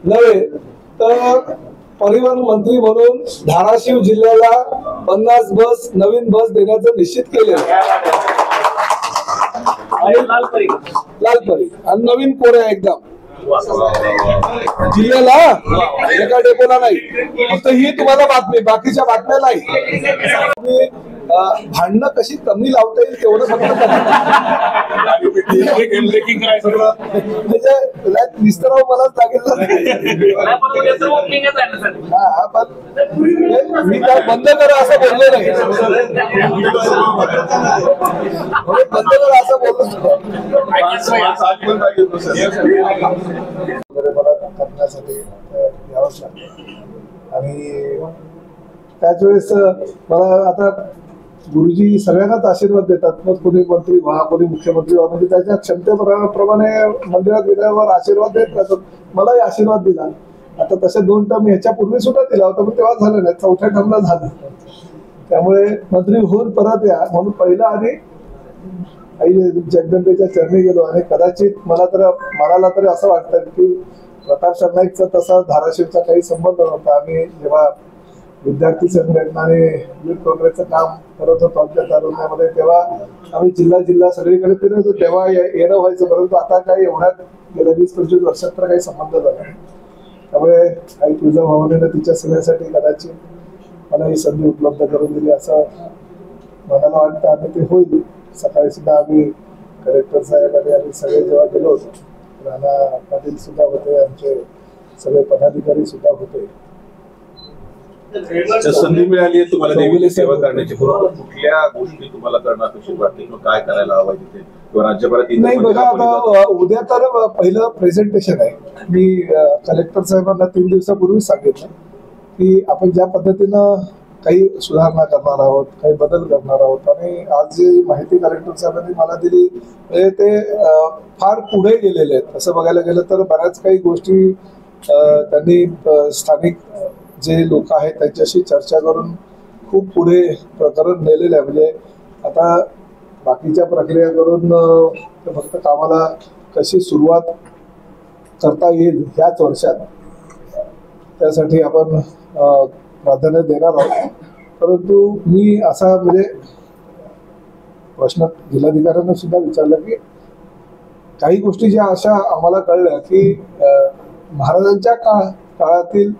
नव्हे तर परिवहन मंत्री म्हणून धाराशिव जिल्ह्याला 50 बस नवीन बस देण्याचं निश्चित केलेलं लालपरी आणि नवीन कोऱ्या एकदम जिल्ह्याला एका डेपोला नाही. फक्त ही तुम्हाला बातमी, बाकीच्या बातम्या नाही. भांडणं कशी कमी लावता येईल तेवढं फक्त म्हणजे विस्ताराव मलाच लागेल. हा पण मी काय बंद करा असं बोललो नाही, बंद करा असं बोललो मला करण्यासाठी यावंच लागतं. आणि त्याच वेळेस मला आता गुरुजी सगळ्यांनाच आशीर्वाद देतात, मग कोणी मंत्री व्हा कोणी मुख्यमंत्री व्हा, म्हणजे त्याच्या क्षमतेप्रमाणे मंदिरात गेल्यावर आशीर्वाद देत राहतात. मलाही आशीर्वाद दिला. आता तसे 2 टर्म ह्याच्या पूर्वी सुद्धा दिला होता, पण तेव्हा झालं नाही. 4थ्या टर्मला झालं. त्यामुळे मंत्री होऊन परत या म्हणून पहिला आणि आई जगदंबेच्या चरणी गेलो. आणि कदाचित मला तरी असं वाटतं की प्रताप सरनाईकचा तसा धाराशिवचा काही संबंध नव्हता. आम्ही जेव्हा विद्यार्थी संघटना आणि युथ काँग्रेसचं काम करत होतो आमच्या तालुक्यामध्ये, तेव्हा आम्ही जिल्हा सगळीकडे फिरत होतो, तेव्हा येणं व्हायचं. परंतु आता काही एवढ्यात गेल्या 20-25 वर्षात तर काही संबंध झाला नाही. त्यामुळे आई तुझ्या भावनेनं तिच्या सेवेसाठी कदाचित मला ही संधी उपलब्ध करून दिली असं मनाला वाटतं. आणि ते होईल. सकाळी सुद्धा आम्ही कलेक्टर साहेब आणि आम्ही सगळे जेव्हा गेलो होतो, राणा पाटील सुद्धा होते, आमचे सगळे पदाधिकारी सुद्धा होते. संधी मिळाली आहे तुम्हाला देवीची सेवा करण्याची, कुठल्या गोष्टी तुम्हाला करणं अपेक्षित वाटते किंवा काय करायला हवं तिथे किंवा राज्यभरात? नाही बघा, आता उद्या तर पहिलं प्रेझेंटेशन आहे. मी कलेक्टर साहेबांना 3 दिवसापूर्वीच सांगितलं की आपण ज्या पद्धतीनं काही सुधारणा करणार आहोत, काही बदल करणार आहोत. आणि आज जी माहिती कलेक्टर साहेबांनी मला दिली म्हणजे ते फार पुढे गेलेले आहेत. असं बघायला गेलं तर बऱ्याच काही गोष्टी त्यांनी स्थानिक जे लोक आहेत त्यांच्याशी चर्चा करून खूप पुढे प्रकरण नेलेलं आहे. म्हणजे आता बाकीच्या प्रक्रिया करून फक्त कामाला कशी सुरुवात करता येईल ह्याच वर्षात, त्यासाठी आपण प्राधान्य देणार आहोत. परंतु मी असा म्हणजे प्रश्न जिल्हाधिकाऱ्यांना सुद्धा विचारला की काही गोष्टी ज्या अशा आम्हाला कळल्या की महाराजांच्या काळातील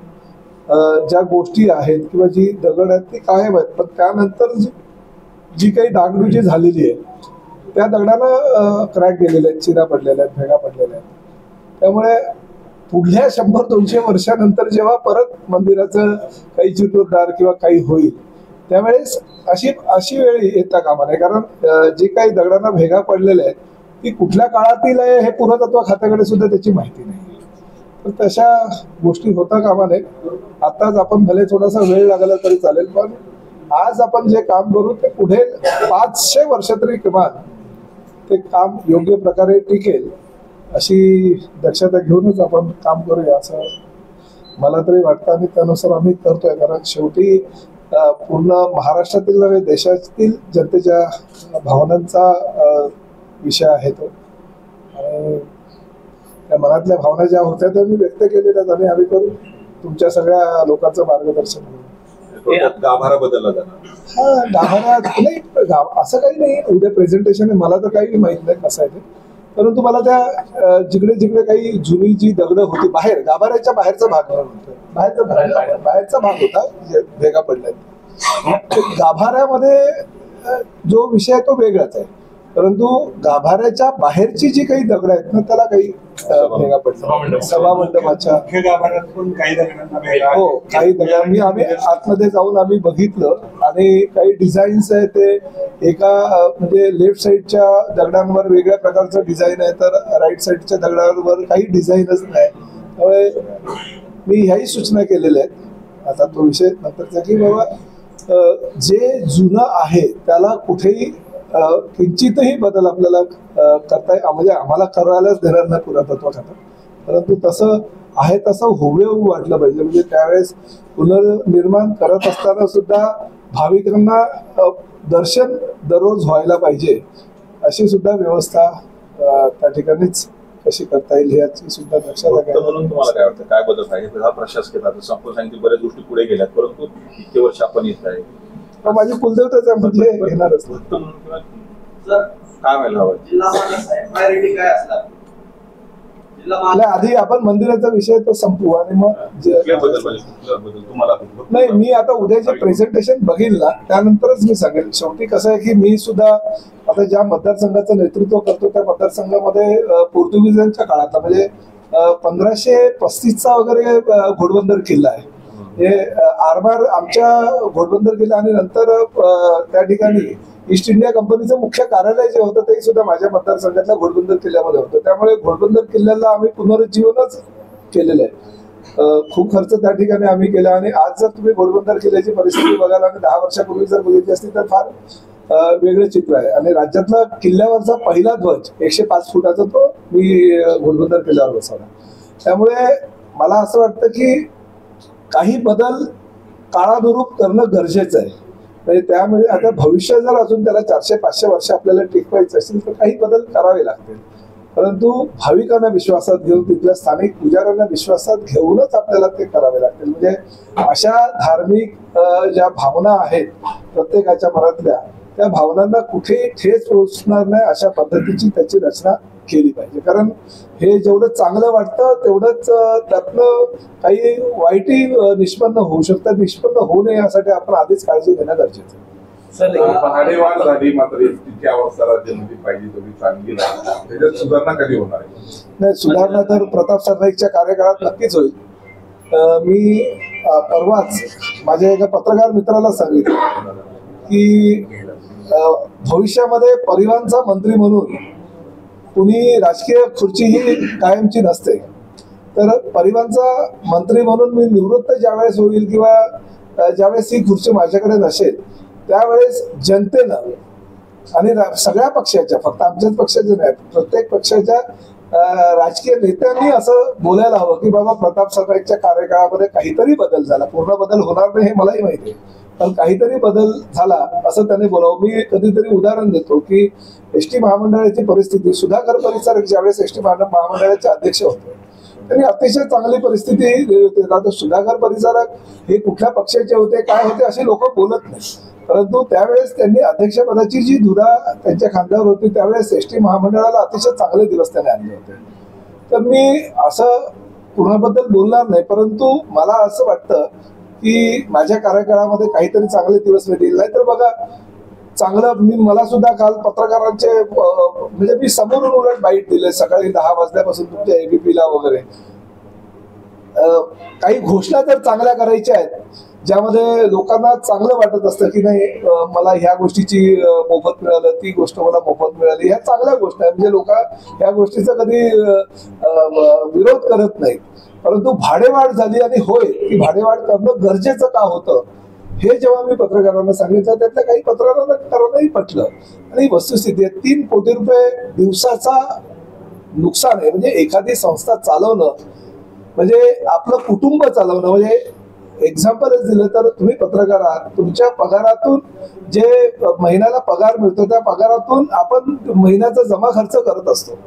ज्या गोष्टी आहेत किंवा जी दगड आहेत ती कायम आहेत, पण त्यानंतर जी काही डागडुजी झालेली आहे त्या दगडाला क्रॅक गेलेले आहेत, चिरा पडलेल्या आहेत, भेगा पडलेल्या आहेत. त्यामुळे पुढल्या 100-200 वर्षानंतर जेव्हा परत मंदिराचं काही जीर्णोद्धार किंवा काही होईल त्यावेळेस अशी वेळ येता कामा नये. कारण जे काही दगडांना भेगा पडलेल्या आहेत ती कुठल्या काळातील आहे हे पुरातत्व खात्याकडे सुद्धा त्याची माहिती नाही. तर तशा गोष्टी होता कामा नये. आताच आपण भले थोडासा वेळ लागला तरी चालेल, पण आज आपण जे काम करू ते पुढे 500 वर्ष तरी किमान ते काम योग्य प्रकारे टिकेल अशी दक्षता घेऊनच आपण काम करूया असं मला तरी वाटतं. आणि त्यानुसार आम्ही करतोय. कारण शेवटी पूर्ण महाराष्ट्रातील नव्हे देशातील जनतेच्या भावनांचा विषय आहे तो. आणि त्या मनातल्या भावना ज्या होत्या त्या मी व्यक्त केलेल्या आणि आम्ही करू तुमच्या सगळ्या लोकांचं मार्गदर्शन करू. गाभारा बदलला जाणार? हा, गाभारा नाही, असं काही नाही. उद्या प्रेझेंटेशन आहे, मला तर काही माहित नाही कसं आहे ते. परंतु मला त्या जिकडे काही जुनी जी दगड होती बाहेर, गाभाऱ्याच्या बाहेरचा भाग बाहेरचा भाग होता भेगा पडल्या. गाभाऱ्यामध्ये जो विषय आहे तो वेगळाच आहे. परंतु गाभाऱ्याच्या बाहेरची जी काही दगड आहेत ना त्याला काही भेगा पडल्या. सभामंडपाच्या हो काही दगड आम्ही आतमध्ये जाऊन आम्ही बघितलं आणि काही डिझाईन्स आहे ते एका म्हणजे लेफ्ट साईडच्या दगडांवर वेगळ्या प्रकारचं डिझाईन आहे, तर राईट साईडच्या दगडांवर काही डिझाईनच नाही. त्यामुळे मी ह्याही सूचना केलेल्या आहेत. आता तो विषय नंतरचा की बाबा जे जुनं आहे त्याला कुठेही किंचितही बदल आपल्याला करता म्हणजे आम्हाला करायलाच देणार नाही पुरातत्व खातं. परंतु तसं आहे तसं हुबेहूब वाटलं पाहिजे. म्हणजे त्यावेळेस पुनर्निर्माण करत असताना सुद्धा भाविकांना दर्शन दररोज व्हायला पाहिजे अशी सुद्धा व्यवस्था त्या ठिकाणीच कशी करता येईल याची सुद्धा दक्षता फक्त घ्यायला. म्हणून तुम्हाला काय वाटतं, काय बदल पाहिजे? हा प्रशासकीय आता संपूर्ण सांगितलं, बऱ्याच गोष्टी पुढे गेल्यात, परंतु इतके वर्ष आपण येत आहे, पण माझी कुलदेवताच आहे म्हणजे येणारच नाही. फक्त म्हणून किंवा काय व्हायला हवं? नाही, आधी आपण मंदिराचा विषय तो संपवू आणि मग कुठल्या बदल पाहिजे? कुठला बदल तुम्हाला नाही, मी आता उद्या जे प्रेझेंटेशन बघील ना त्यानंतरच मी सांगेल. शेवटी कसं आहे की मी सुद्धा आता ज्या मतदारसंघाचं नेतृत्व करतो त्या मतदारसंघामध्ये पोर्तुगीजांच्या काळातला म्हणजे 1535चा वगैरे घोडबंदर किल्ला आहे. हे आरमार आमच्या घोडबंदर किल्ला आणि नंतर त्या ठिकाणी ईस्ट इंडिया कंपनीचं मुख्य कार्यालय जे होतं ते सुद्धा माझ्या मतदारसंघातल्या घोडबंदर किल्ल्यामध्ये होतं. त्यामुळे घोडबंदर किल्ल्याला आम्ही पुनरुज्जीवनच केलेलं आहे. खूप खर्च त्या ठिकाणी आम्ही केला आणि आज जर तुम्ही घोडबंदर किल्ल्याची परिस्थिती बघायला आणि 10 वर्षापूर्वी जर बघितली असती तर फार वेगळे चित्र आहे. आणि राज्यातला किल्ल्यावरचा पहिला ध्वज 105 फुटाचा तो मी घोडबंदर किल्ल्यावर बसवला. त्यामुळे मला असं वाटतं की काही बदल काळानुरूप करणं गरजेचं आहे. म्हणजे त्यामुळे आता भविष्य जर अजून त्याला 400-500 वर्ष आपल्याला टिकवायचं असेल तर काही बदल करावे लागतील. परंतु भाविकांना विश्वासात घेऊन तिथल्या स्थानिक पुजाऱ्यांना विश्वासात घेऊनच आपल्याला ते करावे लागतील. म्हणजे अशा धार्मिक ज्या भावना आहेत प्रत्येकाच्या मनातल्या त्या भावनांना कुठेही ठेच पोहोचणार नाही अशा पद्धतीची त्याची रचना केली पाहिजे. कारण हे जेवढं चांगलं वाटतं तेवढंच त्यातनं काही वाईटही निष्पन्न होऊ शकतात. निष्पन्न होऊ नये यासाठी आपण आधीच काळजी घेणं गरजेचं आहे. भाडेवाढ झाली मात्र एसटीची अवस्था राज्यामध्ये पाहिजे तेवढी चांगली नाही, त्याच्यात सुधारणा कधी होणार आहे? नाही, सुधारणा तर प्रताप सरनाईकच्या कार्यकाळात नक्कीच होईल. मी परवाच माझ्या एका पत्रकार मित्राला सांगितलं की भविष्यामध्ये परिवहनचा मंत्री म्हणून कुणी राजकीय खुर्ची ही कायमची नसते. तर परिवहनचा मंत्री म्हणून मी निवृत्त ज्यावेळेस होईल किंवा ज्यावेळेस ही खुर्ची माझ्याकडे नसेल त्यावेळेस जनतेनं आणि सगळ्या पक्षाच्या, फक्त आमच्याच पक्षाचे नाही, प्रत्येक पक्षाच्या राजकीय नेत्यांनी असं बोलायला हवं की बाबा प्रताप सरनाईकच्या कार्यकाळामध्ये काहीतरी बदल झाला. पूर्ण बदल होणार नाही हे मलाही माहिती आहे, पण काहीतरी बदल झाला असं त्याने बोलावं. मी कधीतरी उदाहरण देतो की एसटी महामंडळाची परिस्थिती, सुधाकर परिचारक ज्यावेळेस एसटी महामंडळाचे अध्यक्ष होते त्यांनी अतिशय चांगली परिस्थिती दिली होती. आता सुधाकर परिचारक हे कुठल्या पक्षाचे होते काय होते असे लोक बोलत नाही, परंतु त्यावेळेस त्यांनी अध्यक्षपदाची जी धुरा त्यांच्या खांद्यावर होती त्यावेळेस एसटी महामंडळाला अतिशय चांगले दिवस त्याने आणले होते. तर मी असं कुणाबद्दल बोलणार नाही, परंतु मला असं वाटतं की माझ्या कार्यकाळामध्ये काहीतरी चांगले दिवस मिळतील. नाही तर बघा चांगलं मला सुद्धा काल पत्रकारांचे म्हणजे मी समोरून उलट बाईट दिले सकाळी 10 वाजल्यापासून तुमच्या एबीपीला वगैरे. काही घोषणा तर चांगल्या करायच्या आहेत ज्यामध्ये लोकांना चांगलं वाटत असतं की नाही मला ह्या गोष्टीची मोफत मिळालं, ती गोष्ट मला मोफत मिळाली, ह्या चांगल्या गोष्टी आहेत. म्हणजे लोक ह्या गोष्टीचा कधी विरोध करत नाहीत. परंतु भाडेवाढ झाली आणि होय ती भाडेवाढ करणं गरजेचं का होतं हे जेव्हा मी पत्रकारांना सांगितलं त्यातल्या काही पत्रकारांनाही पटलं. आणि वस्तुस्थिती आहे 3 कोटी रुपये दिवसाचा नुकसान आहे. म्हणजे एखादी संस्था चालवणं म्हणजे आपलं कुटुंब चालवणं. म्हणजे एक्झाम्पलच दिलं तर तुम्ही पत्रकार आहात, तुमच्या पगारातून जे महिन्याला पगार मिळतो त्या पगारातून आपण महिन्याचा जमा खर्च करत असतो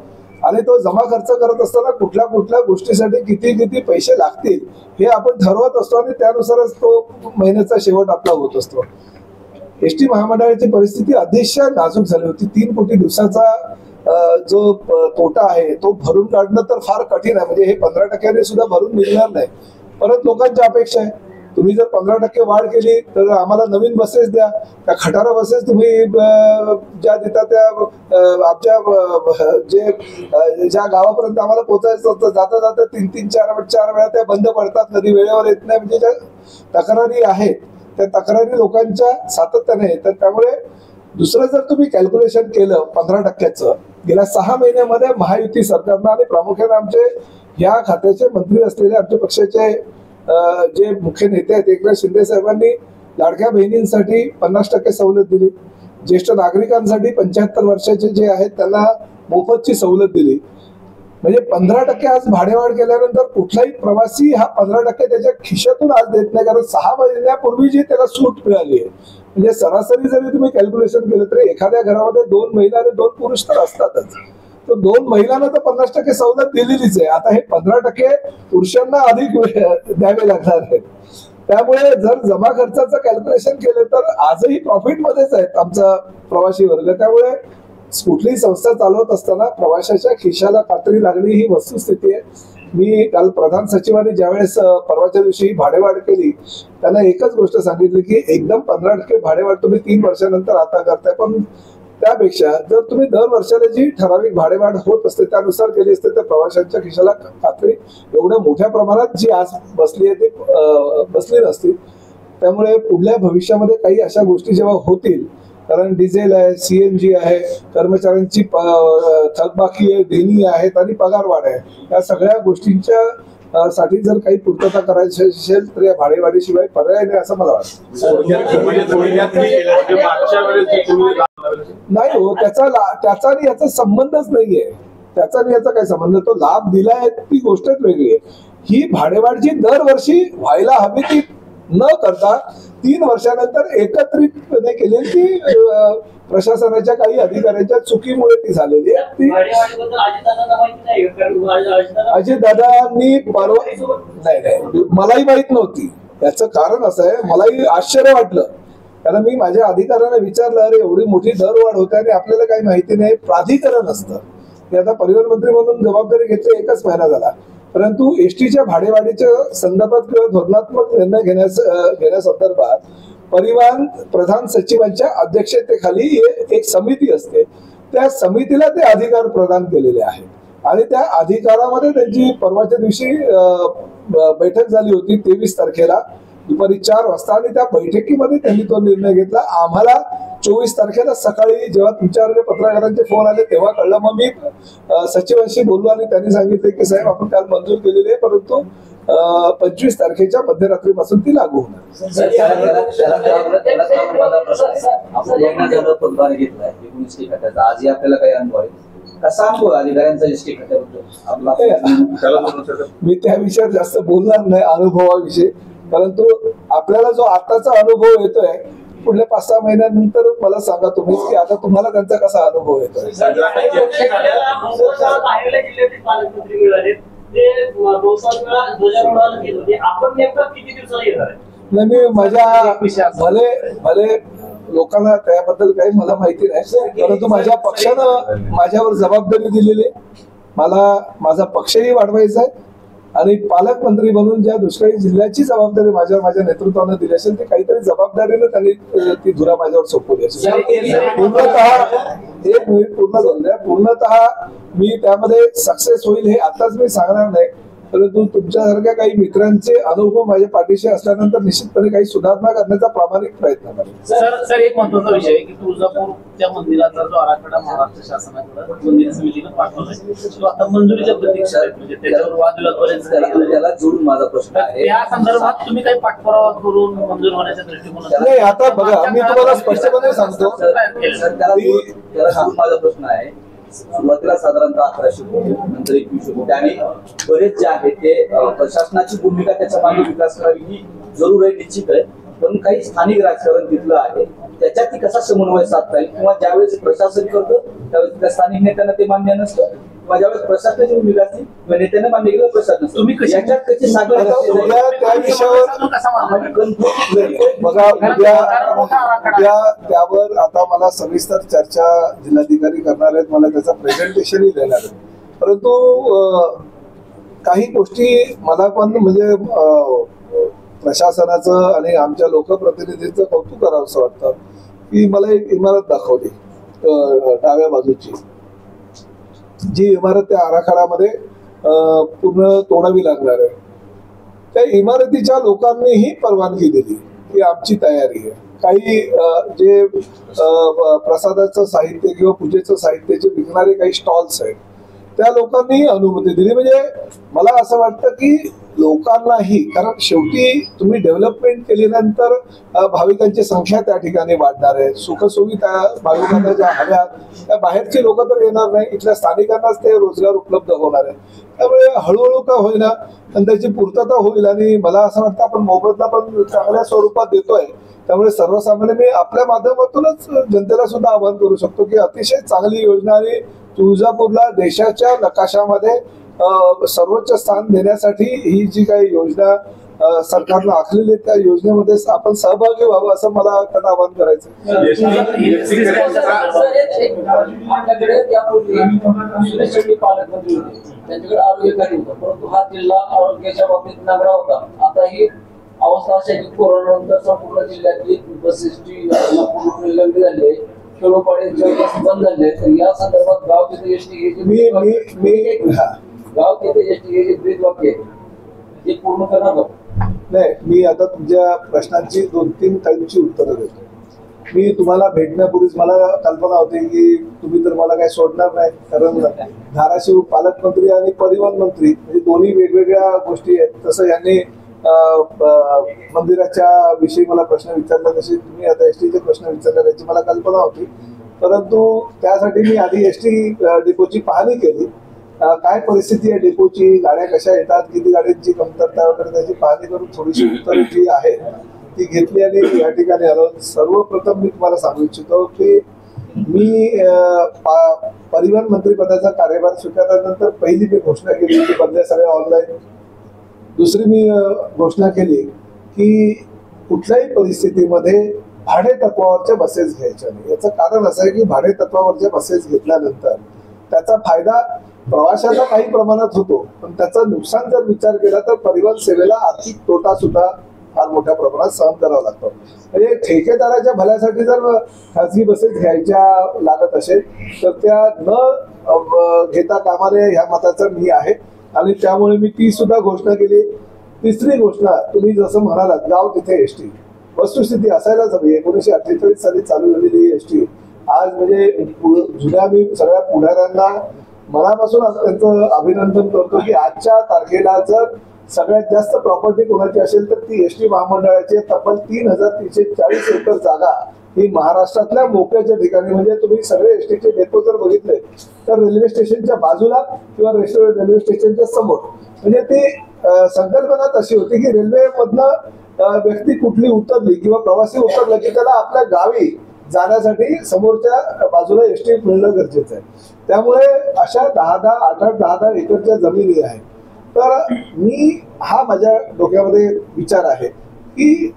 आणि तो जमा खर्च करत असताना कुठल्या कुठल्या गोष्टीसाठी किती किती पैसे लागतील हे आपण ठरवत असतो आणि त्यानुसारच तो महिन्याचा शेवट आपला होत असतो. एसटी महामंडळाची परिस्थिती अतिशय नाजूक झाली होती. 3 कोटी दिवसाचा जो तोटा आहे तो भरून काढणं तर फार कठीण आहे. म्हणजे हे 15% सुद्धा भरून मिळणार नाही. परत लोकांची अपेक्षा आहे तुम्ही जर 15% वाढ केली तर आम्हाला नवीन बसेस द्या. त्या खटारा बसेस तुम्ही ज्या देता त्या आमच्या ज्या गावापर्यंत आम्हाला पोहोचायचं होतं जाता जाता 3-4 वेळा त्या बंद पडतात, कधी वेळेवर येत नाही. म्हणजे ज्या तक्रारी आहेत त्या तक्रारी लोकांच्या सातत्याने येतात. त्यामुळे दुसरं जर तुम्ही कॅल्क्युलेशन केलं 15%चं गेल्या 6 महिन्यामध्ये महायुती सरकारनं आणि प्रामुख्याने आमचे या खात्याचे मंत्री असलेले आमच्या पक्षाचे जे मुख्य नेते आहेत एकनाथ शिंदे साहेबांनी लाडक्या बहिणींसाठी 50% सवलत दिली. ज्येष्ठ नागरिकांसाठी 75 वर्षाचे जे आहेत त्यांना मोफतची सवलत दिली. म्हणजे 15% आज भाडेवाढ केल्यानंतर कुठलाही प्रवासी हा 15% त्याच्या खिशातून आज देत नाही, कारण 6 महिन्यापूर्वी जी त्याला सूट मिळाली आहे. म्हणजे सरासरी जरी तुम्ही कॅल्क्युलेशन केलं तरी एखाद्या घरामध्ये 2 महिला आणि 2 पुरुष तर असतातच. तर 2 महिलांना तर 50% सवलत दिलेलीच आहे. आता हे 15% पुरुषांना अधिक द्यावे लागणार आहेत. त्यामुळे जर जमा खर्चाचं कॅल्क्युलेशन केलं तर आजही प्रॉफिट मध्येच आहेत आमचा प्रवासी वर्ग. त्यामुळे कुठलीही संस्था चालवत असताना प्रवाशाच्या खिशाला कात्री लागली ही वस्तुस्थिती आहे. मी काल प्रधान सचिवांनी ज्यावेळेस परवाच्या दिवशी भाडेवाढ केली त्यांना एकच गोष्ट सांगितली की एकदम 15% भाडेवाढ तुम्ही 3 वर्षानंतर आता करताय, पण त्यापेक्षा जर तुम्ही दर वर्षाला जी ठराविक भाडेवाढ होत असते त्यानुसार केली असते तर प्रवाशांच्या खिशाला कात्री एवढ्या मोठ्या प्रमाणात जी आज बसली आहे ती बसली नसती. त्यामुळे पुढल्या भविष्यामध्ये काही अशा गोष्टी जेव्हा होतील, कारण डिझेल आहे, CNG आहे, कर्मचाऱ्यांची थकबाकी आहे, देणी आहेत आणि पगारवाढ आहे, या सगळ्या गोष्टींच्या साठी जर काही पूर्तता करायची असेल तर या भाडेवाढीशिवाय पर्याय नाही असं मला वाटतं. नाही हो, त्याचा आणि याचा संबंधच नाहीये. त्याचा आणि याचा काय संबंध, तो लाभ दिलाय ती गोष्टच वेगळी आहे. ही भाडेवाढ जी दरवर्षी व्हायला हवी ती न करता 3 वर्षानंतर एकत्रितपणे केलेली ती प्रशासनाच्या काही अधिकाऱ्यांच्या चुकीमुळे ती झालेली आहे. ती अजितदादांनी नाही, मलाही माहित नव्हती. याचं कारण असं आहे, मलाही आश्चर्य वाटलं, कारण मी माझ्या अधिकाऱ्यांना विचारलं, अरे एवढी मोठी दरवाढ होते आणि आपल्याला काही माहिती नाही. प्राधिकरण असतं, मी आता परिवहन मंत्री म्हणून जबाबदारी घेतली 1च महिना झाला, परंतु एसटीच्या भाडेवाढीच्या संदर्भात किंवा धोरणात्मक निर्णय घेण्यासंदर्भात परिवहन प्रधान सचिवांच्या अध्यक्षतेखाली एक समिती असते. त्या समितीला ते अधिकार प्रदान केलेले आहेत आणि त्या अधिकारामध्ये त्यांची परवाच्या दिवशी बैठक झाली होती 23 तारखेला दुपारी 4 वाजता आणि त्या बैठकीमध्ये त्यांनी तो निर्णय घेतला. आम्हाला 24 तारखेला सकाळी जेव्हा तुमच्याकडे पत्रकारांचे फोन आले तेव्हा कळलं. मग मी सचिवांशी बोललो आणि त्यांनी सांगितले की साहेब आपण काल मंजूर केलेली आहे, परंतु 25 तारखेच्या मध्यरात्रीपासून ती लागू होणार. आजही आपल्याला काही अनुभव आहे, कसा अनुभव अधिकाऱ्यांचा एसटी खात्याबद्दल? मी त्या विषयात जास्त बोलणार नाही अनुभवाविषयी, परंतु आपल्याला जो आताचा अनुभव येतोय पुढल्या 5-6 महिन्यानंतर मला सांगा तुम्ही की आता तुम्हाला त्यांचा कसा अनुभव येतोय. नाही, मी भले लोकांना त्याबद्दल काही मला माहिती नाही, परंतु माझ्या पक्षानं माझ्यावर जबाबदारी दिलेली आहे. मला माझा पक्षही वाढवायचा आहे आणि पालकमंत्री म्हणून ज्या दुष्काळी जिल्ह्याची जबाबदारी माझ्या नेतृत्वानं दिली असेल ते काहीतरी जबाबदारीनं त्यांनी ती धुरा माझ्यावर सोपवली असेल. पूर्णतः मी त्यामध्ये सक्सेस होईल हे आताच मी सांगणार नाही, परंतु तुमच्यासारख्या काही मित्रांचे अनुभव माझ्या पाठीशी असल्यानंतर निश्चितपणे काही सुधारणा करण्याचा प्रामाणिक प्रयत्न करेल. सर एक महत्वाचा विषय आहे की तुळजापूरच्या मंदिराचा जो आराखडा महाराष्ट्र शासनाकडे मंदिर समितीनं पाठवलाय तो आता मंजुरीच्या प्रतीक्षेत आहे, म्हणजे त्याच्यावर वादविवाद बरेच त्याला जोडून माझा प्रश्न आहे, त्या संदर्भात तुम्ही काही पाठपुरावा करून मंजूर होण्याच्या दृष्टिकोनातून? नाही, आता बघा मी तुम्हाला स्पष्टपणे सांगतो, त्याला जोडून माझा प्रश्न आहे. सुरुवातीला साधारणतः 1100 कोटी, नंतर 2100 कोटी आणि बरेच जे आहे ते प्रशासनाची भूमिका त्याच्या मागे विकास करावी ही जरूर आहे, निश्चित आहे. पण काही स्थानिक राजकारण तिथलं आहे त्याच्यात कसा समन्वय साधता येईल, किंवा ज्यावेळेस प्रशासन करतं त्यावेळेस त्या स्थानिक नेत्यांना ते मान्य नसतं, किंवा ज्यावेळेस प्रशासनाची भूमिका असते किंवा नेत्यांना मान्य केलं प्रशासन नसतं. तुम्ही याच्यात कशी त्या विषयावर बघा उद्या त्यावर आता मला सविस्तर चर्चा जिल्हाधिकारी करणार आहेत, मला त्याचा प्रेझेंटेशनही देणार आहे. परंतु काही गोष्टी मला पण म्हणजे प्रशासनाचं आणि आमच्या लोकप्रतिनिधींचं कौतुक करावं असं वाटतं की मला एक इमारत दाखवली डाव्या बाजूची, जी इमारत त्या आराखड्यामध्ये पूर्ण तोडावी लागणार आहे. त्या इमारतीच्या लोकांनीही परवानगी दिली की आमची तयारी आहे. काही जे प्रसादाचं साहित्य किंवा पूजेचं साहित्याचे विकणारे काही स्टॉल्स आहेत त्या लोकांनीही अनुमती दिली. म्हणजे मला असं वाटतं की लोकांनाही, कारण शेवटी तुम्ही डेव्हलपमेंट केल्यानंतर भाविकांची संख्या त्या ठिकाणी वाढणार आहे, सुखसुविधा भाविकांना ज्या हव्या त्या बाहेरची लोक तर येणार नाही, इथल्या स्थानिकांनाच ते रोजगार उपलब्ध होणार आहे. त्यामुळे हळूहळू का होईना आणि त्याची पूर्तता होईल आणि मला असं वाटतं आपण मोबदला पण चांगल्या स्वरूपात देतोय. त्यामुळे सर्वसामान्य मी आपल्या माध्यमातूनच जनतेला सुद्धा आवाहन करू शकतो की अतिशय चांगली योजना आणि तुळजापूरला देशाच्या नकाशामध्ये सर्वोच्च स्थान देण्यासाठी ही जी काही योजना सरकारनं आखलेली आहे, त्या योजनेमध्ये आपण सहभागी व्हावं असं मला त्यांना आवाहन करायचं. आपल्याकडे त्यापूर्वी सुरेश शेट्टी पालकमंत्री होते, त्यांच्याकडे आरोग्य खाते होतं, परंतु हा जिल्हा आरोग्याच्या बाबतीत नगरा होता. आता ही अवस्था अशी आहे की कोरोनानंतर संपूर्ण जिल्ह्यातली बसेसची उल्लंघन झाली आहे, खेडोपाड्यांच्या बस बंद झाले. तर या संदर्भात गाव तिथे एसटी हे जे गाव तिथे एसटी हे जे ब्रीद वाक्य आहे ते पूर्ण करणार का? नाही, मी आता तुमच्या प्रश्नांची 2-3 टाईमची उत्तरं देतो. मी तुम्हाला भेटण्यापूर्वीच मला कल्पना होती की तुम्ही तर मला काही सोडणार नाही, कारण धाराशिव पालकमंत्री आणि परिवहन मंत्री म्हणजे दोन्ही वेगवेगळ्या गोष्टी आहेत. तसं यांनी मंदिराच्या विषयी मला प्रश्न विचारला, तसे तुम्ही आता एसटीचे प्रश्न विचारले, याची मला कल्पना होती. परंतु त्यासाठी मी आधी एसटी डेपोची पाहणी केली, काय परिस्थिती आहे डेपोची, गाड्या कशा येतात, किती गाड्यांची कमतरता वगैरे त्याची पाहणी करून थोडीशी उत्तरं जी आहे ती घेतली आणि या ठिकाणी आलो. सर्वप्रथम मी तुम्हाला सांगू इच्छितो की मी परिवहन मंत्रिपदाचा कार्यभार स्वीकारल्यानंतर पहिली मी घोषणा केली की बदल्या सगळ्या ऑनलाईन. दुसरी मी घोषणा केली की कुठल्याही परिस्थितीमध्ये भाडे तत्वावरच्या बसेस घ्यायच्या नाही. याचं कारण असं आहे की भाडे तत्वावरच्या बसेस घेतल्यानंतर त्याचा फायदा प्रवाशाचा काही प्रमाणात होतो, पण त्याचं नुकसान जर विचार केला तर परिवहन सेवेला आर्थिक तोटा सुद्धा फार मोठ्या प्रमाणात सहन करावा लागतो. म्हणजे ठेकेदाराच्या भल्यासाठी जर खाजगी बसेस घ्यायच्या लागत असेल तर त्या न घेता कामाने ह्या मताचं मी आहे आणि त्यामुळे मी ती सुद्धा घोषणा केली. तिसरी घोषणा, तुम्ही जसं म्हणालात गाव तिथे एसटी, वस्तुस्थिती असायलाच हवी. 1948 साली चालू झालेली एसटी आज म्हणजे जुन्या, मी सगळ्या पुढाऱ्यांना मनापासून त्यांचं अभिनंदन करतो की आजच्या तारखेला जर सगळ्यात जास्त प्रॉपर्टी कोणाची असेल तर ती एसटी महामंडळाची. तब्बल 3340 एकर जागा ही महाराष्ट्रातल्या मोक्याच्या ठिकाणी, म्हणजे तुम्ही सगळे एसटीचे डेपो जर बघितले तर रेल्वे स्टेशनच्या बाजूला किंवा रेल्वे स्टेशनच्या समोर, म्हणजे ती संकल्पना तशी होती की रेल्वेमधनं व्यक्ती कुठली उतरली किंवा प्रवासी उतरला की त्याला आपल्या गावी जाण्यासाठी समोरच्या बाजूला एसटी मिळणं गरजेचं आहे. त्यामुळे अशा 8-10 एकरच्या जमिनी आहेत. तर मी हा माझ्या डोक्यामध्ये विचार आहे की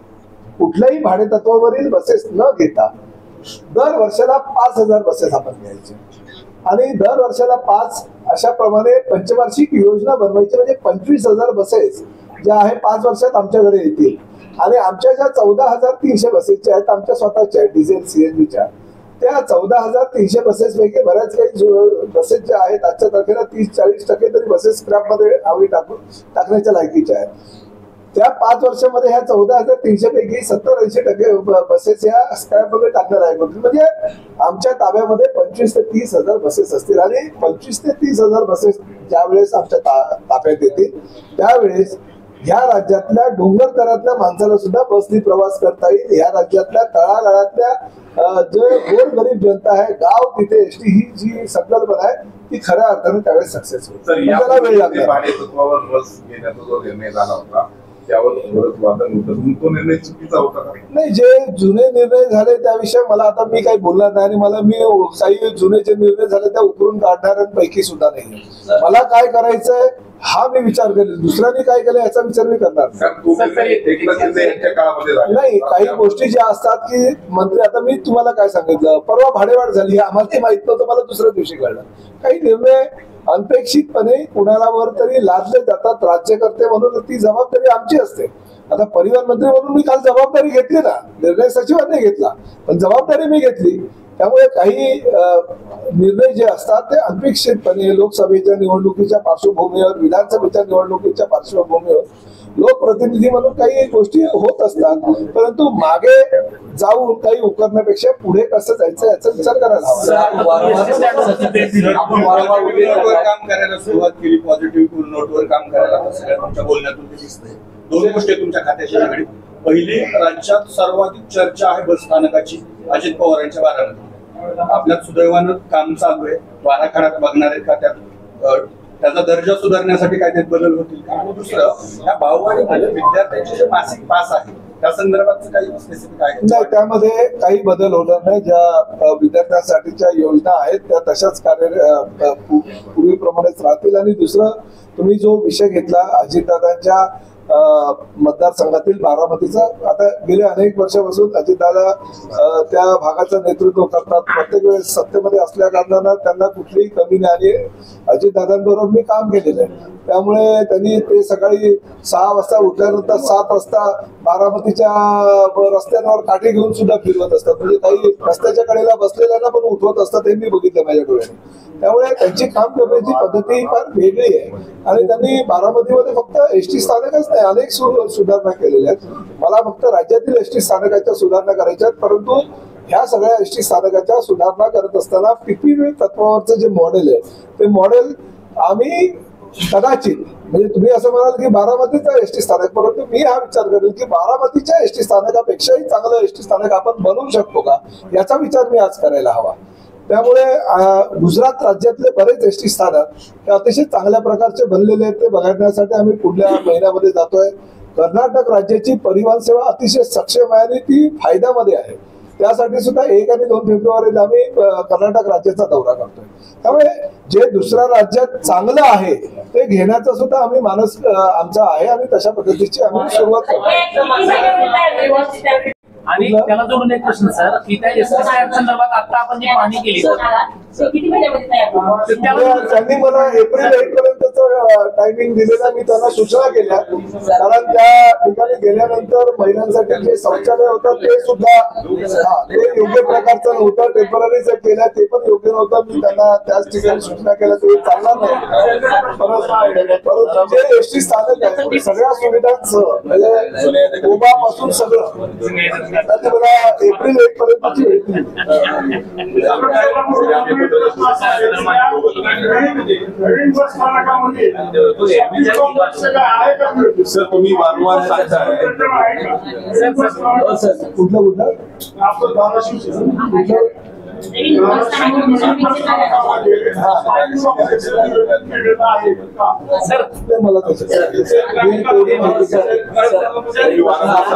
कुठल्याही भाडे तत्वावरील बसेस न घेता दर वर्षाला 5000 बसेस आपण घ्यायचे आणि दर वर्षाला 5 अशा प्रमाणे पंचवार्षिक योजना बनवायची, म्हणजे 25,000 बसेस ज्या आहे 5 वर्षात आमच्याकडे येतील. आणि आमच्या ज्या 14,300 बसेसच्या आहेत, आमच्या स्वतःच्या आहेत डिझेल सीएनजीच्या, त्या 14,300 बसेस पैकी बऱ्याच काही बसेस ज्या आहेत आजच्या तारखेला 30-40% तरी बसेस स्क्रॅपमध्ये आम्ही टाकण्याच्या लायकीच्या आहेत. त्या 5 वर्षामध्ये ह्या 14,300 पैकी 70-80% बसेस ह्या स्क्रॅपमध्ये टाकण्या लायक होतील. म्हणजे आमच्या ताब्यामध्ये 25,000 ते 30,000 बसेस असतील आणि 25,000 ते 30,000 बसेस ज्यावेळेस आमच्या ताब्यात येतील त्यावेळेस ह्या राज्यातल्या डोंगरदऱ्यातल्या माणसाला सुद्धा बसनी प्रवास करता येईल. ह्या राज्यातल्या तळागाळातल्या जे गोरगरीब जनता आहे, गाव तिथे एसटी ही जी संकल्पना आहे ती खऱ्या अर्थाने त्यावेळेस सक्सेस होईल. त्याला वेळ लागणार. भाडे तत्वावर बस घेण्याचा जो निर्णय झाला होता त्यावर वादन होतं, तो निर्णय चुकीचा होता का? नाही, जे जुने निर्णय झाले त्याविषयी मला आता मी काही बोलणार नाही आणि मला मी काही जुने जे निर्णय झाले त्या उकरून काढणाऱ्यांपैकी सुद्धा नाही. मला काय करायचंय हा मी विचार करेल, दुसऱ्यांनी काय केलं याचा विचार मी करणार नाही. काही गोष्टी ज्या असतात की मंत्री, आता मी तुम्हाला काय सांगितलं, परवा भाडेवाढ झाली आम्हाला ते माहित नव्हतं, मला दुसऱ्या दिवशी कळलं. काही निर्णय अनपेक्षितपणे कुणालावर तरी लादले जातात राज्यकर्ते म्हणून, ती जबाबदारी आमची असते. आता परिवहन मंत्री म्हणून मी काल जबाबदारी घेतली ना, निर्णय सचिवांनी घेतला पण जबाबदारी मी घेतली. त्यामुळे काही निर्णय जे असतात ते अनपेक्षितपणे लोकसभेच्या निवडणुकीच्या पार्श्वभूमीवर, विधानसभेच्या निवडणुकीच्या पार्श्वभूमीवर लोकप्रतिनिधी म्हणून काही गोष्टी होत असतात, परंतु मागे जाऊन काही उकरण्यापेक्षा पुढे कसं जायचं याचा विचार करायला हवा. आपण काम करायला सुरुवात केली, पॉझिटिव्ह नोटवर काम करायला, सगळ्या तुमच्या बोलण्यातून ते दिसतंय. 2 गोष्टी तुमच्या खात्याशी निगडीत. पहिली, राज्यात सर्वाधिक चर्चा आहे बस स्थानकाची अजित पवारांच्या बारामती. आपल्यात सुदैवानं काम चालू आहे, वाराखड्यात बघणार आहेत का त्याचा दर्जा सुधारण्यासाठी काय बदल होतील का? आणि दुसरं, या भाववाढीमध्ये विद्यार्थ्यांचे जे मासिक पास आहे त्या संदर्भात काही स्पेसिफिक आहे नाही, त्यामध्ये काही बदल होणार नाही. ज्या विद्यार्थ्यांसाठीच्या योजना आहेत त्या तशाच पूर्वीप्रमाणेच राहतील. आणि दुसरं, तुम्ही जो विषय घेतला अजितदादांच्या मतदारसंघातील बारामतीचा, आता गेल्या अनेक वर्षापासून अजितदादा त्या भागाचं नेतृत्व करतात. प्रत्येक वेळेस सत्तेमध्ये असल्या कारणानं त्यांना कुठलीही कमी नाही. आणि अजितदादांबरोबर मी काम केलेलं आहे, त्यामुळे त्यांनी ते सकाळी 6 वाजता उठल्यानंतर 7 वाजता बारामतीच्या रस्त्यांवर काठी घेऊन सुद्धा फिरवत असतात. म्हणजे काही रस्त्याच्या कडेला बसलेल्यांना पण उठवत असतात, हे मी बघितलं माझ्या डोळ्याने. त्यामुळे त्यांची काम करण्याची पद्धती फार वेगळी आहे. आणि त्यांनी बारामतीमध्ये फक्त एसटी स्थानकच नाही, अनेक सुधारणा केलेल्या आहेत. मला फक्त राज्यातील एसटी स्थानकाच्या सुधारणा करायच्या आहेत. परंतु ह्या सगळ्या एसटी स्थानकाच्या सुधारणा करत असताना पीपीपी तत्वावरचं जे मॉडेल आहे ते मॉडेल आम्ही कदाचित, म्हणजे तुम्ही असं म्हणाल की बारामतीचं एसटी स्थानक, परंतु मी हा विचार करेल की बारामतीच्या एसटी स्थानकापेक्षाही चांगलं एसटी स्थानक आपण बनवू शकतो का, याचा विचार मी आज करायला हवा. त्यामुळे गुजरात राज्यातले बरेच एसटी स्थानक हे अतिशय चांगल्या प्रकारचे बनलेले आहेत. ते बघण्यासाठी आम्ही पुढल्या महिन्यामध्ये जातोय. कर्नाटक राज्याची परिवहन सेवा अतिशय सक्षम आहे आणि ती फायद्यामध्ये आहे. त्यासाठी सुद्धा 1 आणि 2 फेब्रुवारीला आम्ही कर्नाटक राज्याचा दौरा करतोय. त्यामुळे जे दुसऱ्या राज्यात चांगलं आहे ते घेण्याचा सुद्धा आम्ही मानस आमचा आहे आणि तशा पद्धतीची आम्ही सुरुवात करतो. आणि त्याला जोडून एक प्रश्न सर, की त्या एसटी संदर्भात आता आपण जी पाहणी केली त्यांनी मला एप्रिल 8 पर्यंतच टायमिंग दिलेला. मी त्यांना सूचना केल्या, कारण त्या ठिकाणी गेल्यानंतर महिलांसाठी जे शौचालय होतं ते सुद्धा ते योग्य प्रकारचं नव्हतं. टेम्पररी जे केलं ते पण योग्य नव्हतं. मी त्यांना त्याच ठिकाणी सूचना केल्या, ते चालणार नाही. परंतु जे एसटी स्थानक आहे सगळ्या सुविधांसह, म्हणजे उभापासून सगळं, त्यांनी मला एप्रिल 8 पर्यंतची वेळ दिली. सर, तुम्ही वारंवार सांगताय कुठलं मला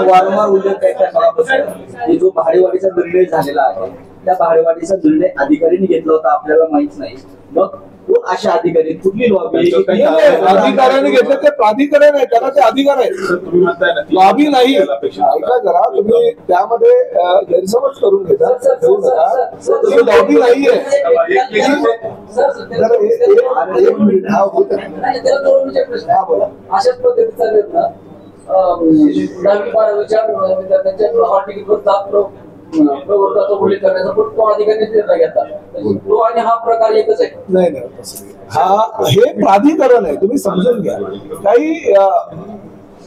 वारंवार उल्लेख आहे जो भाडेवाढीचा निर्णय झालेला आहे, त्या भाडेवाढीचा निर्णय अधिकाऱ्यांनी घेतला होता आपल्याला माहित नाही. मग कोण अशा अधिकारी, कुठली लॉबी? अधिकाऱ्याने घेतलं ते प्राधिकरण आहे, त्याला ते अधिकार आहे, लॉबी नाही. ऐका जरा, तुम्ही त्यामध्ये गैरसमज करून घेता. लॉबी नाहीये. अशाच पद्धतीचा निर्णय 10-12च्या विद्यार्थ्यांच्या हॉल तिकीटवर प्रवर्गाचा उल्लेख करण्याचा पण तो अधिकारी निर्णय घेतात. तो आणि हा प्रकार एकच आहे. नाही, हे प्राधिकरण आहे, तुम्ही समजून घ्या. काही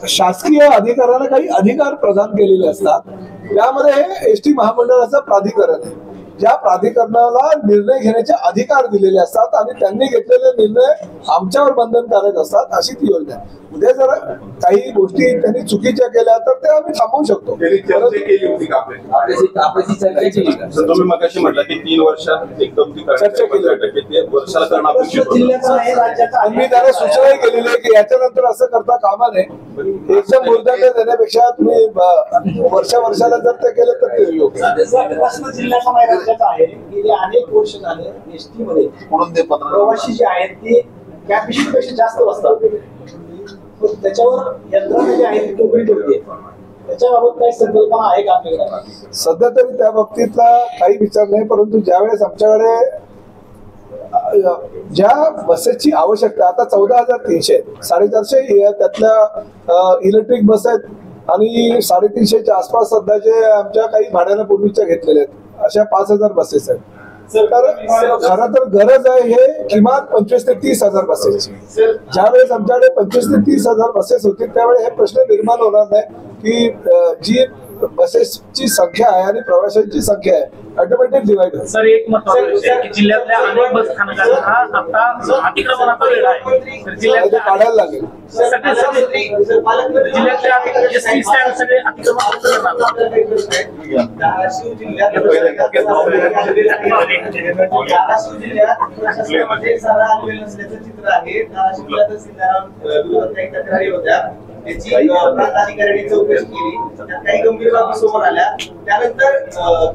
शासकीय अधिकाऱ्यांना काही अधिकार प्रदान केलेले असतात, त्यामध्ये हे एसटी महामंडळाचं प्राधिकरण आहे. ज्या प्राधिकरणाला निर्णय घेण्याचे अधिकार दिलेले असतात आणि त्यांनी घेतलेले निर्णय आमच्यावर बंधनकारक असतात, अशी ती योजना आहे. उद्या जर काही गोष्टी त्यांनी चुकीच्या केल्या तर ते आम्ही थांबवू शकतो. तुम्ही मगाशी म्हटलं की 3 वर्षात एकदम ती चर्चा केली, ते वर्षाला करणं अपेक्षित होतं. मी त्याला सूचनाही केलेली आहे की याच्यानंतर असं करता कामा नये. एकदम मूर्धन्य देण्यापेक्षा तुम्ही वर्षाला जर ते केलं तर ते योग्य. प्रश्न जिल्ह्याचा महाराष्ट्राचा आहे. गेले अनेक वर्ष झाले एसटी मध्ये प्रवासी जे आहेत ते कॅपॅसिटीपेक्षा जास्त असतात. त्याच्यावर यंत्रणा जी आहे ती कोकणी करते. त्याच्याबाबत काही संकल्पना आहे का आपल्याकडे? सध्या तरी त्या बाबतीतला काही विचार नाही, परंतु ज्यावेळेस आमच्याकडे ज्या बसेसची आवश्यकता, आता 14,300 आहेत, 450 त्यातल्या इलेक्ट्रिक बस आहेत आणि 350च्या आसपास सध्याचे आमच्या काही भाड्यानं पूर्वीच्या घेतलेल्या आहेत, अशा 5,000 बसेस आहेत. तर खरं तर गरज आहे हे किमान 25,000 ते 30,000 बसेसची. ज्यावेळेस आमच्याकडे 25,000 ते 30,000 बसेस होतील त्यावेळेस हे प्रश्न निर्माण होणार नाही की जी बसेसची संख्या आहे आणि प्रवाशांची संख्या आहे ऑटोमॅटिक डिवाइड होईल. सर, एक महत्त्वाचा विषय की जिल्ह्यातल्या अनेक बस स्थानकांना हा आता अतिक्रमणाचा वेळ आहे, तर जिल्ह्यात काढायला लागेल. जिल्ह्यातल्या एसटी स्टँड सगळे अतिक्रमण धाराशिव जिल्ह्यात प्रशासनामध्ये सारा आलेलं नसल्याचं चित्र आहे. धाराशिव जिल्ह्यात तक्रारी होत्या. त्याची प्रांत अधिकाऱ्यांनी चौकशी केली, त्यात काही गंभीर बाबी समोर आल्या, त्यानंतर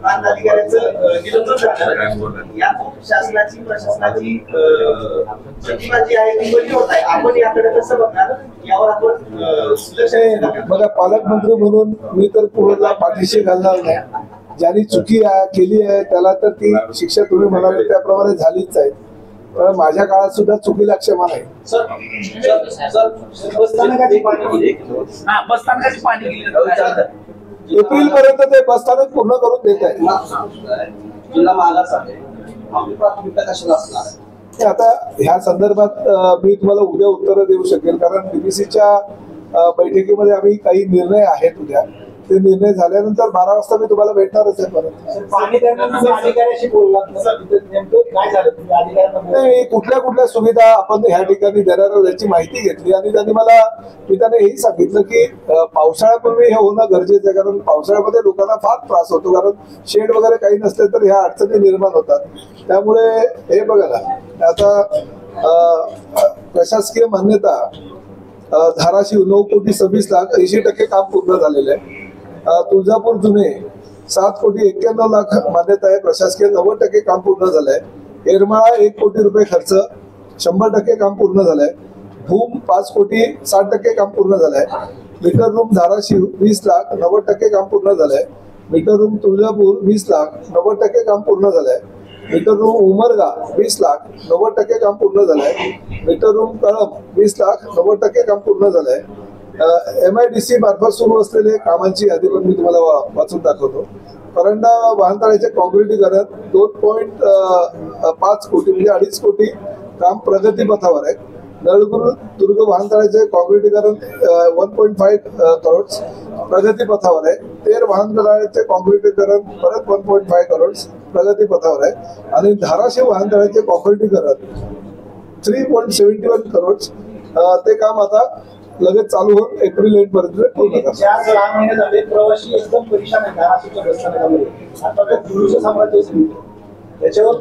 प्रांत अधिकाऱ्याचं निलंबन झालं. यातून शासनाची प्रशासनाची प्रतिमा जी आहे ती बरी होत आहे. आपण याकडे कसं बघणार, यावर आपण लक्ष द्यायला हवं. बघा, पालकमंत्री म्हणून मी तर पूर्णला पाठीशी घालणार नाही. ज्यांनी चुकी केली आहे त्याला तर ती शिक्षा तुम्ही म्हणाले त्याप्रमाणे झालीच आहे. पण माझ्या काळात सुद्धा चुकीला क्षमा नाही. बसस्थानकाची पाणी हा, बसस्थानकाची पाणी गेली. एप्रिल पर्यंत ते बसस्थानक पूर्ण करून देत आहे. जिल्हा मागास आहे, आपली प्राथमिकता कशाला असणार? ते आता ह्या संदर्भात मी तुम्हाला उद्या उत्तर देऊ शकेल, कारण बीबीसीच्या बैठकीमध्ये आम्ही काही निर्णय आहेत उद्या. ते निर्णय झाल्यानंतर 12 वाजता मी तुम्हाला भेटणारच आहे परत. पाणी दरम्यान तुम्ही अधिकाऱ्याशी बोललात ना, तिथं नेमकं काय झालं, तुम्ही अधिकाऱ्यांना बोललात? नाही, कुठल्या कुठल्या सुविधा आपण ह्या ठिकाणी देणार आहोत याची माहिती घेतली आणि मी त्यांना हेही सांगितलं की पावसाळ्यापूर्वी हे होणं गरजेचं आहे, कारण पावसाळ्यामध्ये लोकांना फार त्रास होतो, कारण शेड वगैरे काही नसले तर ह्या अडचणी निर्माण होतात. त्यामुळे हे बघा ना, आता प्रशासकीय मान्यता धाराशिव 9,26,80,000 काम पूर्ण झालेलं आहे. तुळजापूर जुने 7,91,00,000 मान्यता आहे प्रशासकीय, 90% काम पूर्ण झालंय. येरमाळा 1 कोटी रुपये खर्च, 100% काम पूर्ण झालंय. भूम 5 कोटी 60% काम पूर्ण झालंय. मीटर रूम धाराशिव 20 लाख 90% काम पूर्ण झालंय. मीटर रूम तुळजापूर 20 लाख 90% काम पूर्ण झालंय. मीटर रूम उमरगा 20 लाख 90% काम पूर्ण झालंय. मीटर रूम कळंब 20 लाख 90% काम पूर्ण झालंय. MIDC मार्फत सुरू असलेले कामांची यादी पण मी तुम्हाला वाचून दाखवतो. परंडा वाहनतळाचे काँक्रिटीकरण 2.5 कोटी म्हणजे 2.5 कोटी काम प्रगतीपथावर आहे. नळदुर्ग वाहनतळाचे काँक्रिटीकरण 1.5 करोड प्रगतीपथावर आहे. तेर वाहनतळाचे काँक्रिटीकरण परत 1.5 करोड प्रगतीपथावर आहे. आणि धाराशिव वाहनतळाचे काँक्रिटीकरण 3.71 करोड ते काम आता लगेच चालू होऊन एप्रिल एंड पर्यंत पूर्ण करणार. 4-6 महिने झाले प्रवासी एकदम परेशान आहे धाराशिवच्या बसस्थानकामध्ये. आता तो पुरुष साम्राज्य त्याच्यावर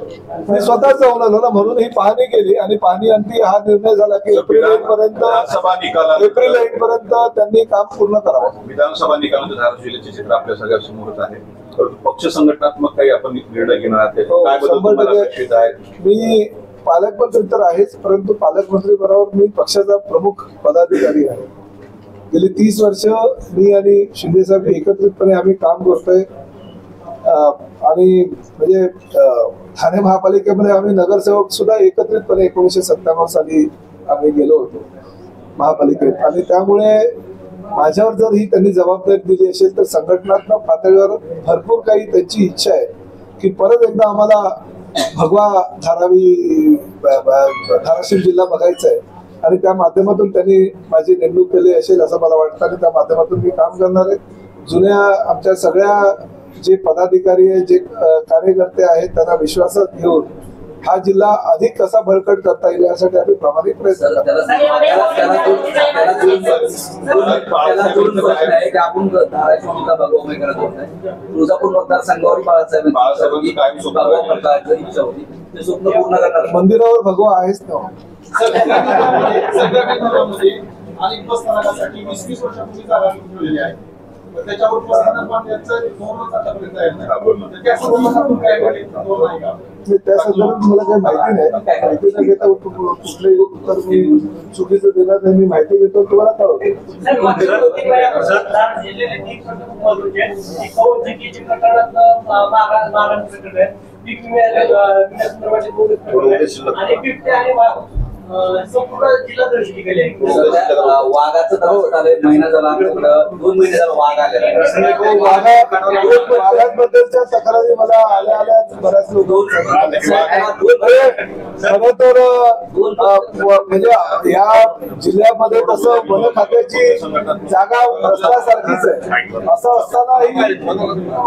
मी स्वतः जाऊन आलो ना, म्हणून ही पाहणी केली आणि पाहणी अंती हा निर्णय झाला की एप्रिल एंड पर्यंत त्यांनी काम पूर्ण करावं. विधानसभा निकालानंतर धाराशिव जिल्ह्याचे चित्र आपल्या सगळ्या समोरच आहे. परंतु पक्ष संघटनात्मक काही आपण निर्णय घेणार आहात, काय बदल तुम्हाला अपेक्षित आहे? मी पालकमंत्री तर आहेच, परंतु पालकमंत्री बरोबर मी पक्षाचा प्रमुख पदाधिकारी आहे. गेली 30 वर्ष मी आणि शिंदे साहेब एकत्रितपणे आम्ही काम करतोय. आणि म्हणजे ठाणे महापालिकेमध्ये आम्ही नगरसेवक सुद्धा एकत्रितपणे 1997 साली आम्ही गेलो होतो महापालिकेत. आणि त्यामुळे माझ्यावर जर ही त्यांनी जबाबदारी दिली असेल तर संघटनात्मक पातळीवर भरपूर काही त्यांची इच्छा आहे की परत एकदा आम्हाला भगवा धाराशिव जिल्हा बघायचा आहे. आणि त्या माध्यमातून त्यांनी माझी नेमणूक केली असेल असं मला वाटतं आणि त्या माध्यमातून मी काम करणार आहे. जुन्या आमच्या सगळ्या जे पदाधिकारी आहे, जे कार्यकर्ते आहेत, त्यांना विश्वासात घेऊन हा जिल्हा अधिक कसा बळकट करता येईल यासाठी आम्ही प्रामाणिक प्रयत्न करतो. आपण धाराशिव जिल्हा भगवा उमेदवार करत नाही. तुळजापूर मतदारसंघावर बाळासाहेब इच्छा होती, ते स्वप्न पूर्ण करणार. मंदिरावर भगवा आहेच ना. अनेक बसस्थानकासाठी 20-20 वर्षापूर्वी जागा ठेवलेली आहे. त्याच्यावर बसस्थानक बांधण्याचं धोरणच आतापर्यंत तयार नाही. त्या संदर्भात आपण काय धोरण आहे का? त्या संदर्भात मला काही माहिती नाही. माहिती न घेता कुठलंही उत्तर मी चुकीचं देणार नाही. मी माहिती घेतो तुम्हाला कळवतो. वाघाचं महिना झाला आमच्याकडं 2 महिने झाला वाघ आलेला. वाघांबद्दलच्या तक्रारी मला आल्या बऱ्याच लोक खरं तर म्हणजे या जिल्ह्यामध्ये तसं वन खात्याची जागा नसल्यासारखीच आहे. असं असतानाही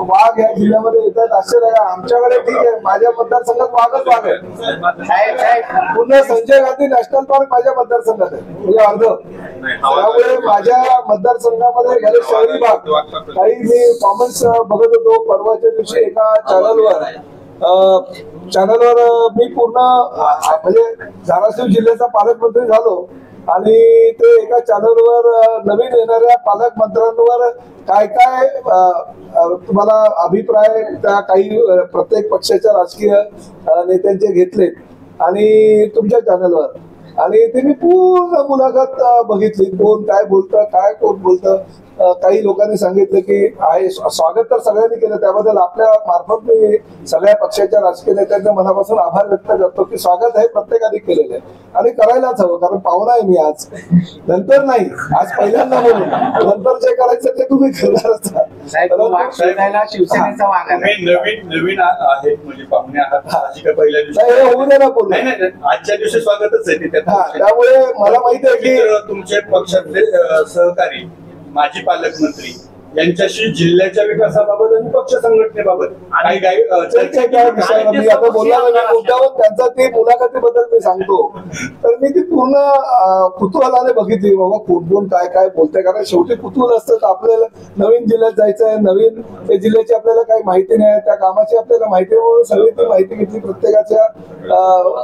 वाघ या जिल्ह्यामध्ये येतात. आश्चर्य आहे. आमच्याकडे ठीक आहे, माझ्या मतदारसंघात वाघच वाघ आहे. पुन्हा संजय गांधी नॅशनल पार्क माझ्या मतदारसंघात आहे, म्हणजे अर्ध. त्यामुळे माझ्या मतदारसंघामध्ये बरेच शहरी भाग काही मी कॉमेंट्स बघत होतो परवाच्या दिवशी एका चॅनलवर मी पूर्ण म्हणजे धाराशिव जिल्ह्याचा पालकमंत्री झालो आणि ते एका चॅनलवर नवीन येणाऱ्या पालकमंत्र्यांवर काय काय तुम्हाला अभिप्राय त्या काही प्रत्येक पक्षाच्या राजकीय नेत्यांचे घेतलेत आणि तुमच्या चॅनलवर आणि ते मी पूर्ण मुलाखत बघितली, कोण काय बोलतं, काय कोण बोलतं. काही लोकांनी सांगितलं की आहे स्वागत तर सगळ्यांनी केलं, त्याबद्दल आपल्या मार्फत मी सगळ्या पक्षाच्या राजकीय नेत्यांच्या मनापासून आभार व्यक्त करतो की स्वागत हे प्रत्येकाने केलेलं आहे आणि करायलाच हवं, कारण पाहुणा आहे मी आज, नंतर नाही, आज पहिल्यांदा म्हणून, नंतर जे करायचं ते तुम्ही करणारच शिवसेनेचा वाघ आहे. नवीन आहेत म्हणजे पाहुणे आहात अशी काय पहिल्या नाही, हे होऊ दे ना पूर्ण. नाही आजच्या दिवशी स्वागतच आहे ते त्यामुळे मला माहिती आहे की तुमचे पक्षातले सहकारी माजी पालकमंत्री यांच्याशी जिल्ह्याच्या विकासाबाबत आणि पक्ष संघटनेबाबत काही चर्चेच्या विषयावर मी आता बोलणार नाही मुद्द्यावर, त्यांचा ती मुलाखतीबद्दल मी सांगतो. तर मी ती पूर्ण कुतूहलाने बघितली, बाबा कोण कोण काय काय बोलतंय, कारण शेवटी कुतूहल असतं. आपल्याला नवीन जिल्ह्यात जायचं आहे, नवीन त्या जिल्ह्याची आपल्याला काही माहिती नाही, त्या कामाची आपल्याला माहिती आहे, म्हणून सगळी ती माहिती घेतली. प्रत्येकाच्या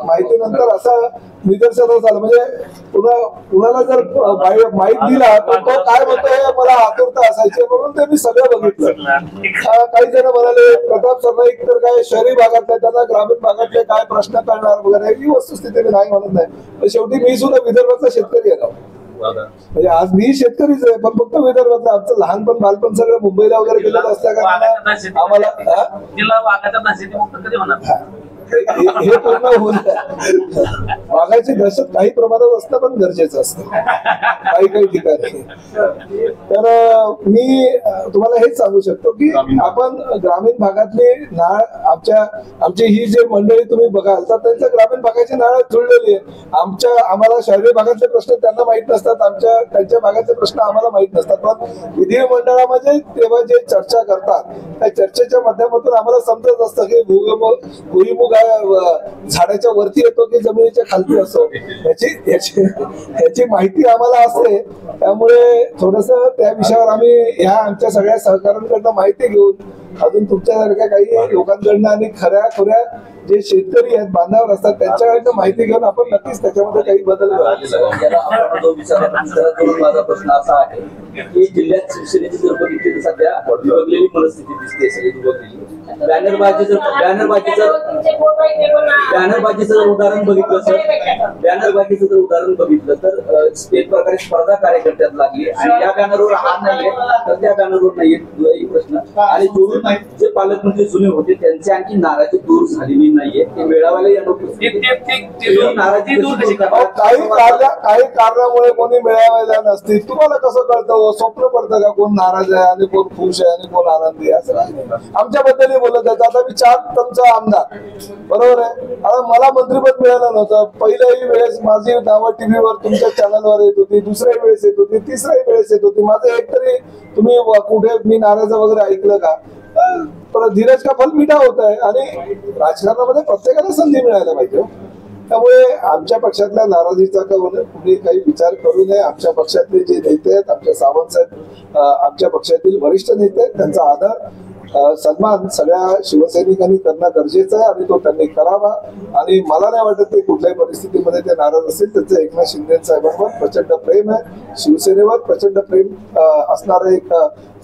माहितीनंतर असं निदर्शनास आलं, म्हणजे कुणाला जर माहित दिला तर तो काय म्हणतोय मला आतुरता असायची, म्हणून ते मी सगळं बघितलं. काही जण म्हणाले प्रताप सरनाईक तर काय शहरी भागातले, त्यांना ग्रामीण भागातले काय प्रश्न कळणार वगैरे, ही वस्तुस्थिती मी नाही म्हणत नाही. पण शेवटी मी सुद्धा विदर्भातला शेतकरी आहे ना, म्हणजे आज मी शेतकरीच आहे, पण फक्त विदर्भातलं. आमचं लहानपण बालपण सगळं मुंबईला वगैरे गेलेलं असल्या कारण आम्हाला जिल्हा वाघाच्या दहशती मुक्त कधी होणार हे पूर्ण होऊन वाघाची दहशत काही प्रमाणात असतं, पण गरजेचं असतं काही काही ठिकाणी. तर मी तुम्हाला हेच सांगू शकतो की आपण ग्रामीण भागातली नाळ आमची ही जे मंडळी तुम्ही बघाल तर त्यांच्या ग्रामीण भागाची नाळ जुळलेली आहे. आम्हाला शहरी भागातले प्रश्न त्यांना माहित नसतात, त्यांच्या भागाचे प्रश्न आम्हाला माहित नसतात. पण विधिमंडळामध्ये तेव्हा जे चर्चा करतात त्या चर्चेच्या माध्यमातून आम्हाला समजत असतं की भुईमुग झाडाच्या वरती येतो की जमिनीच्या खालती असतो, याची माहिती आम्हाला असते. त्यामुळे थोडस त्या विषयावर आम्ही ह्या आमच्या सगळ्या सहकाऱ्यांकडनं माहिती घेऊन अजून तुमच्यासारख्या काही लोकांकडनं आणि खऱ्या जे शेतकरी आहेत बांधावर असतात त्यांच्याकडनं माहिती घेऊन आपण नक्कीच त्याच्यामध्ये काही बदल माझा प्रश्न असा आहे की जिल्ह्यात शिवसेनेची जर बघितली तर सध्या विभागलेली परिस्थिती दिसते, सगळी विभागलेली. बॅनरबाजीचं उदाहरण बघितलं तर एक प्रकारे स्पर्धा कार्यकर्त्यात लागली आणि या बॅनरवर हा नाहीये तर त्या बॅनरवर नाहीये प्रश्न. आणि जोडून जे पालकमंत्री जुने होते त्यांची आणखी नाराजी दूर झालेली नाहीये, ते मेळाव्याला काही कारणामुळे कोणी मेळाव्याला नसतील. तुम्हाला कसं कळतं, स्वप्न पडतं का कोण नाराज आहे आणि कोण खुश आहे आणि कोण आनंदी आहे, असं काही नाही. आमच्याबद्दल बोलत आहे. आता मी 4 टर्मचा आमदार, बरोबर आहे. आता मला मंत्रिपद मिळालं नव्हतं. पहिल्याही वेळेस माझी नावं टीव्हीवर तुमच्या चॅनलवर येत होती, दुसऱ्याही वेळेस येत होती, तिसऱ्याही वेळेस येत होती. माझं एकतरी तुम्ही कुठे मी नाराज वगैरे ऐकलं का? धीरज का फल मिठा होत आहे आणि राजकारणामध्ये प्रत्येकाला संधी मिळायला पाहिजे. त्यामुळे आमच्या पक्षातल्या नाराजीचा कुणी काही विचार करू नये. आमच्या पक्षातले जे नेते आहेत, आमच्या सावंत साहेब आमच्या पक्षातील वरिष्ठ नेते आहेत, त्यांचा आदर सन्मान सगळ्या शिवसैनिकांनी करणं गरजेचं आहे आणि तो त्यांनी करावा. आणि मला नाही वाटत ते कुठल्याही परिस्थितीमध्ये ते नाराज असतील. त्यांचं एकनाथ शिंदे साहेबांवर प्रचंड प्रेम आहे, शिवसेनेवर प्रचंड प्रेम असणारे एक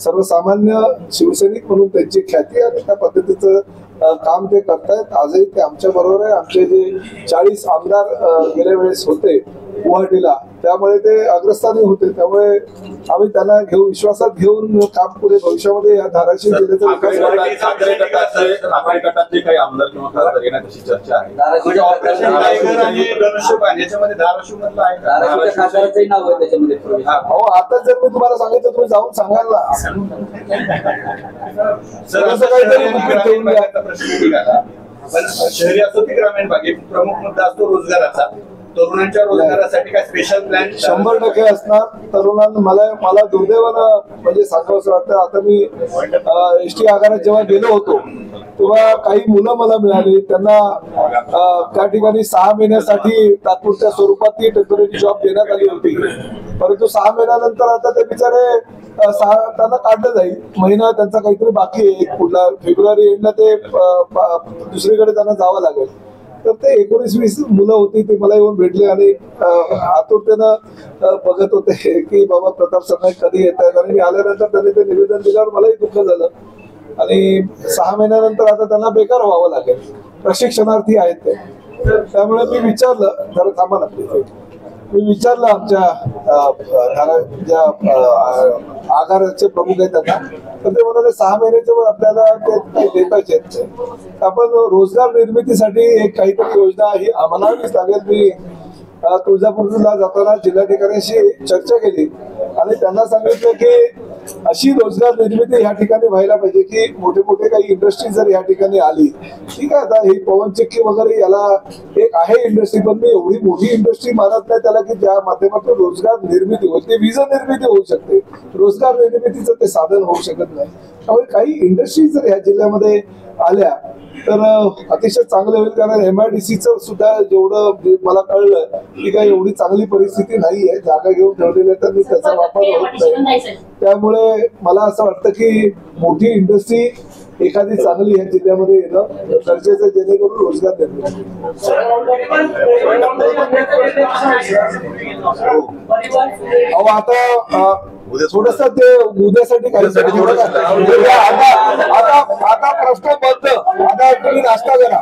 सर्वसामान्य शिवसैनिक म्हणून त्यांची ख्याती आणि त्या पद्धतीचं काम ते करतायत. आजही ते आमच्या बरोबर आहे. आमचे जे 40 आमदार गेल्या वेळेस होते गुवाहाटीला, त्यामुळे ते अग्रस्थानी होते. त्यामुळे आम्ही त्यांना विश्वासात घेऊन काम पुढे भविष्यामध्ये या धाराशिव जिल्ह्याचा विकास गटातले काही आमदार किंवा खासदार येण्याची चर्चा आहे. ऑपरेशन टायगर आणि धनुष्यबाण याच्यामध्ये धाराशिव मधलं आहे, खासदाराचंही नाव आहे त्याच्यामध्ये. हो, आता जर मी तुम्हाला सांगितलं तुम्ही जाऊन सांगाल ना. प्रश्न निघाला. पण शहरी असो की ग्रामीण भागात प्रमुख मुद्दा असतो रोजगाराचा. तरुणांच्या रोजगारासाठी काय स्पेशल प्लॅन 100% असणार. तरुणांना मला दुर्दैवानं म्हणजे सांगावंसं वाटतं. आता मी एसटी आगारात जेव्हा गेलो होतो तेव्हा काही मुलं मला मिळाली. त्यांना त्या ठिकाणी 6 महिन्यासाठी तात्पुरत्या स्वरूपात ती टेम्पररी जॉब देण्यात आली होती. परंतु 6 महिन्यानंतर आता ते बिचारे त्यांना काढलं जाईल. महिना त्यांचा काहीतरी बाकी आहे. पुढला फेब्रुवारी एंडला ते दुसरीकडे त्यांना जावं लागेल. तर ते 19-20 मुलं होती, ते मला येऊन भेटले आणि आतुरतेनं बघत होते की बाबा प्रताप सरनाईक कधी येत आहेत. आणि मी आल्यानंतर त्यांनी ते निवेदन दिल्यावर मलाही दुःख झालं. आणि 6 महिन्यानंतर आता त्यांना बेकार व्हावं लागेल, प्रशिक्षणार्थी आहेत ते. त्यामुळे मी विचारलं, जरा थांबा ना प्लीज, मी विचारलं आमच्या ज्या आगाराचे प्रमुख आहेत त्यांना, तर ते म्हणाले 6 महिन्याच्या वर आपल्याला ते काही देताच येत नाही. आपण रोजगार निर्मितीसाठी एक काहीतरी योजना ही आम्हालाच लागेल. मी तुळजापूरला जाताना जिल्हाधिकाऱ्यांशी चर्चा केली आणि त्यांना सांगितलं की अशी रोजगार निर्मिती ह्या ठिकाणी व्हायला पाहिजे की मोठे मोठे काही इंडस्ट्री जर या ठिकाणी आली, ठीक आहे, आता ही पवन चक्की वगैरे याला एक आहे इंडस्ट्री, पण मी एवढी मोठी इंडस्ट्री मानत नाही त्याला की ज्या माध्यमातून रोजगार निर्मिती होईल. ते वीज निर्मिती होऊ शकते, रोजगार निर्मितीचं ते साधन होऊ शकत नाही. त्यामुळे काही इंडस्ट्री जर ह्या जिल्ह्यामध्ये आल्या तर अतिशय चांगलं होईल. कारण MIDCचं सुद्धा जेवढं मला कळलं की काही एवढी चांगली परिस्थिती नाहीये, जागा घेऊन ठेवलेल्या तर त्याचा वापर होत नाही. त्यामुळे मला असं वाटतं की मोठी इंडस्ट्री एखादी चांगली ह्या जिल्ह्यामध्ये येणं गरजेचं, जेणेकरून रोजगार निर्मिती. अहो आता थोडस ते उद्यासाठी काही आता प्रश्न बंद, आता तुम्ही नाश्ता करा.